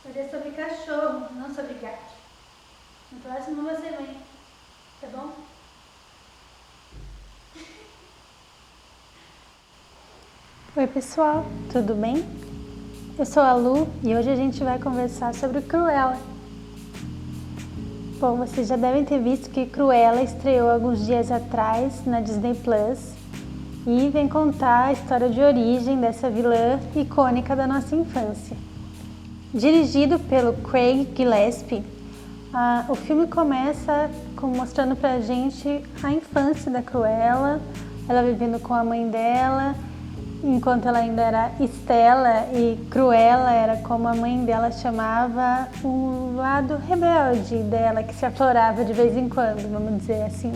Hoje é sobre cachorro, não sobre gato. No próximo você vem, tá bom? Oi pessoal, tudo bem? Eu sou a Lu e hoje a gente vai conversar sobre Cruella. Bom, vocês já devem ter visto que Cruella estreou alguns dias atrás na Disney Plus e vem contar a história de origem dessa vilã icônica da nossa infância. Dirigido pelo Craig Gillespie, o filme começa mostrando pra gente a infância da Cruella, ela vivendo com a mãe dela, enquanto ela ainda era Estela, e Cruella era como a mãe dela chamava um lado rebelde dela, que se aflorava de vez em quando, vamos dizer assim.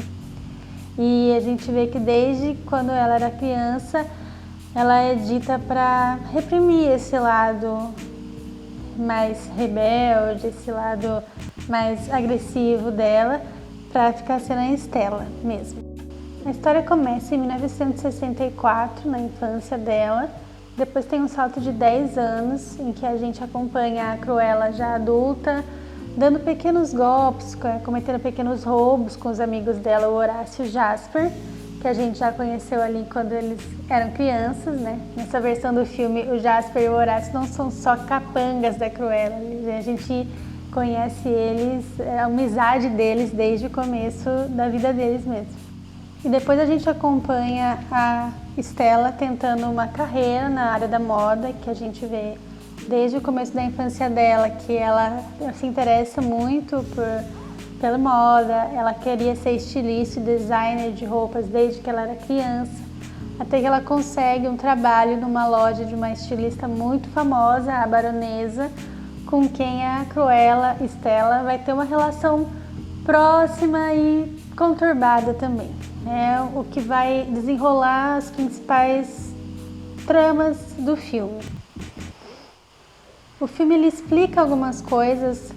E a gente vê que desde quando ela era criança, ela é dita para reprimir esse lado mais rebelde, esse lado mais agressivo dela, para ficar sendo a Estela mesmo. A história começa em 1964, na infância dela. Depois tem um salto de 10 anos, em que a gente acompanha a Cruella já adulta, dando pequenos golpes, cometendo pequenos roubos com os amigos dela, o Horácio e o Jasper, que a gente já conheceu ali quando eles eram crianças, né? Nessa versão do filme, o Jasper e o Horácio não são só capangas da Cruella, a gente conhece eles, a amizade deles desde o começo da vida deles mesmo. E depois a gente acompanha a Estela tentando uma carreira na área da moda, que a gente vê desde o começo da infância dela, que ela se interessa muito pela moda, ela queria ser estilista e designer de roupas desde que ela era criança, até que ela consegue um trabalho numa loja de uma estilista muito famosa, a Baronesa, com quem a Cruella, Estela, vai ter uma relação próxima e conturbada também. É o que vai desenrolar as principais tramas do filme. O filme ele explica algumas coisas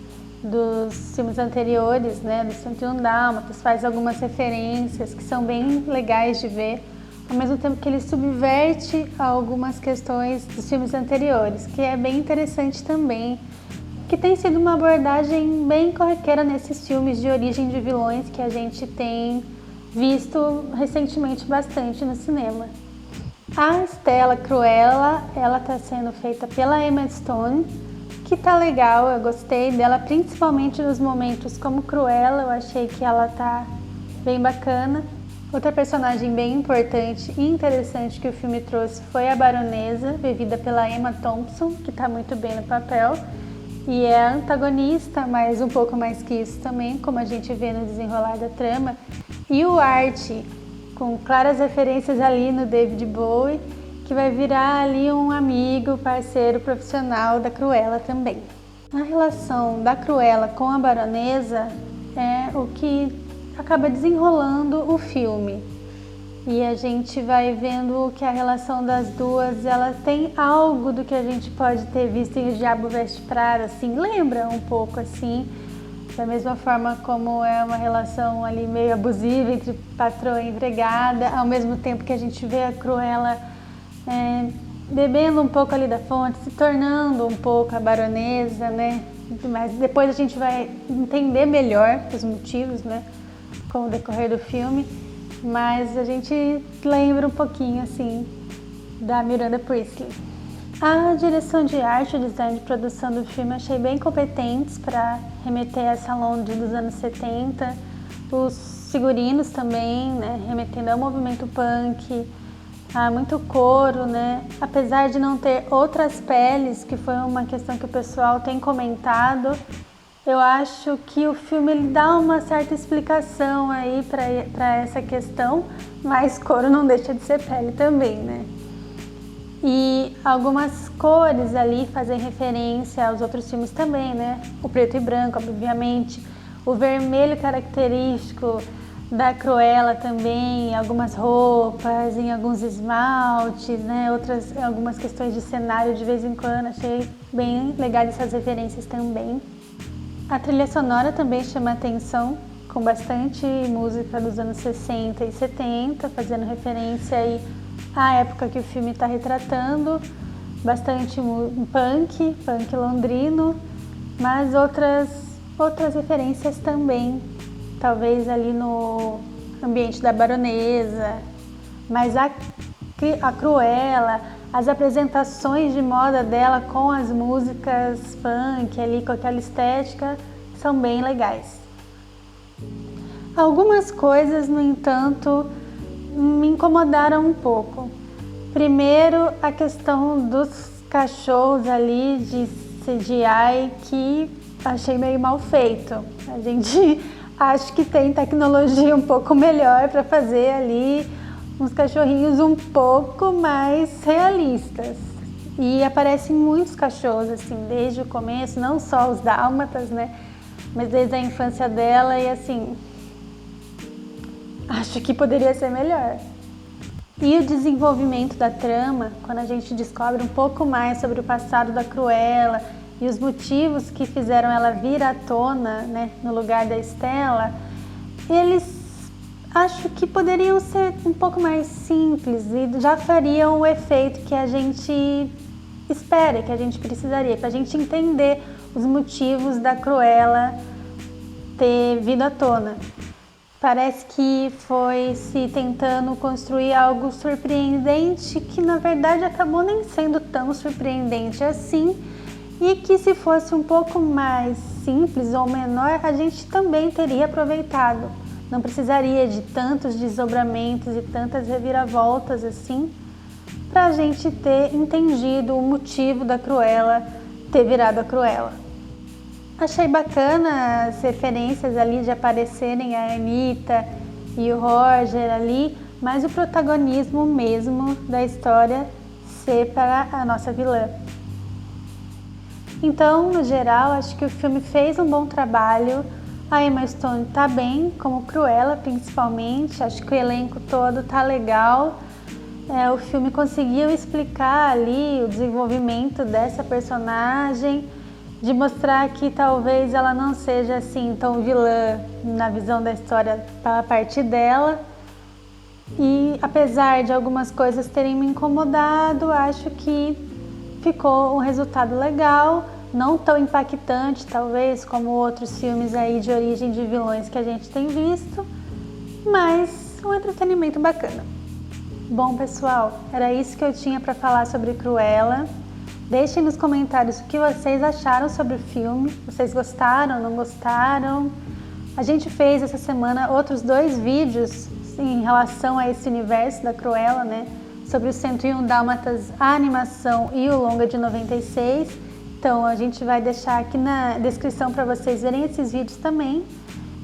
dos filmes anteriores, né, do 101 Dálmatas, faz algumas referências que são bem legais de ver, ao mesmo tempo que ele subverte algumas questões dos filmes anteriores, que é bem interessante também, que tem sido uma abordagem bem corriqueira nesses filmes de origem de vilões que a gente tem visto recentemente bastante no cinema. A Estela Cruella, ela está sendo feita pela Emma Stone, que tá legal, eu gostei dela, principalmente nos momentos como Cruella, eu achei que ela tá bem bacana. Outra personagem bem importante e interessante que o filme trouxe foi a Baronesa, vivida pela Emma Thompson, que tá muito bem no papel. E é a antagonista, mas um pouco mais que isso também, como a gente vê no desenrolar da trama. E o Art, com claras referências ali no David Bowie, que vai virar ali um amigo, parceiro profissional da Cruella também. A relação da Cruella com a Baronesa é o que acaba desenrolando o filme. E a gente vai vendo que a relação das duas, ela tem algo do que a gente pode ter visto em O Diabo Veste Prada, assim, lembra um pouco assim, da mesma forma como é uma relação ali meio abusiva entre patroa e empregada, ao mesmo tempo que a gente vê a Cruella bebendo um pouco ali da fonte, se tornando um pouco a baronesa, né? Mas depois a gente vai entender melhor os motivos, né, com o decorrer do filme. Mas a gente lembra um pouquinho, assim, da Miranda Priestly. A direção de arte, o design de produção do filme, achei bem competentes para remeter a essa Londres dos anos 70. Os figurinos também, né, remetendo ao movimento punk, a muito couro, né? Apesar de não ter outras peles, que foi uma questão que o pessoal tem comentado, eu acho que o filme ele dá uma certa explicação aí para essa questão, mas couro não deixa de ser pele também, né? E algumas cores ali fazem referência aos outros filmes também, né? O preto e branco, obviamente, o vermelho característico da Cruella também, em algumas roupas, em alguns esmaltes, né? Algumas questões de cenário de vez em quando, achei bem legais essas referências também. A trilha sonora também chama atenção, com bastante música dos anos 60 e 70, fazendo referência aí à época que o filme está retratando, bastante punk londrino, mas outras referências também, talvez ali no ambiente da Baronesa, mas a Cruella, as apresentações de moda dela com as músicas funk ali, com aquela estética, são bem legais. Algumas coisas, no entanto, me incomodaram um pouco. Primeiro, a questão dos cachorros ali de CGI, que achei meio mal feito. A gente acha que tem tecnologia um pouco melhor para fazer ali uns cachorrinhos um pouco mais realistas. E aparecem muitos cachorros, assim, desde o começo, não só os dálmatas, né? Mas desde a infância dela e assim, acho que poderia ser melhor. E o desenvolvimento da trama, quando a gente descobre um pouco mais sobre o passado da Cruella e os motivos que fizeram ela vir à tona, né, no lugar da Stella, eles acho que poderiam ser um pouco mais simples e já fariam o efeito que a gente espera, que a gente precisaria, para a gente entender os motivos da Cruella ter vindo à tona. Parece que foi se tentando construir algo surpreendente que na verdade acabou nem sendo tão surpreendente assim, e que se fosse um pouco mais simples ou menor, a gente também teria aproveitado. Não precisaria de tantos desdobramentos e tantas reviravoltas assim, para a gente ter entendido o motivo da Cruella ter virado a Cruella. Achei bacana as referências ali de aparecerem a Anitta e o Roger ali, mas o protagonismo mesmo da história ser para a nossa vilã. Então, no geral, acho que o filme fez um bom trabalho. A Emma Stone tá bem, como Cruella principalmente, acho que o elenco todo tá legal. O filme conseguiu explicar ali o desenvolvimento dessa personagem, de mostrar que talvez ela não seja assim tão vilã na visão da história a partir dela. E apesar de algumas coisas terem me incomodado, acho que ficou um resultado legal, não tão impactante talvez como outros filmes aí de origem de vilões que a gente tem visto, mas um entretenimento bacana. Bom, pessoal, era isso que eu tinha para falar sobre Cruella. Deixem nos comentários o que vocês acharam sobre o filme. Vocês gostaram, não gostaram? A gente fez essa semana outros 2 vídeos em relação a esse universo da Cruella, né? Sobre os 101 Dálmatas, a animação e o longa de 96. Então a gente vai deixar aqui na descrição para vocês verem esses vídeos também.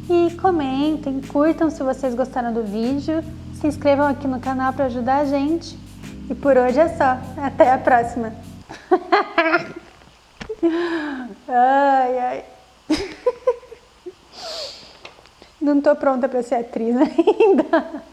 E comentem, curtam se vocês gostaram do vídeo. Se inscrevam aqui no canal para ajudar a gente. E por hoje é só. Até a próxima! Ai, ai. Não tô pronta para ser atriz ainda.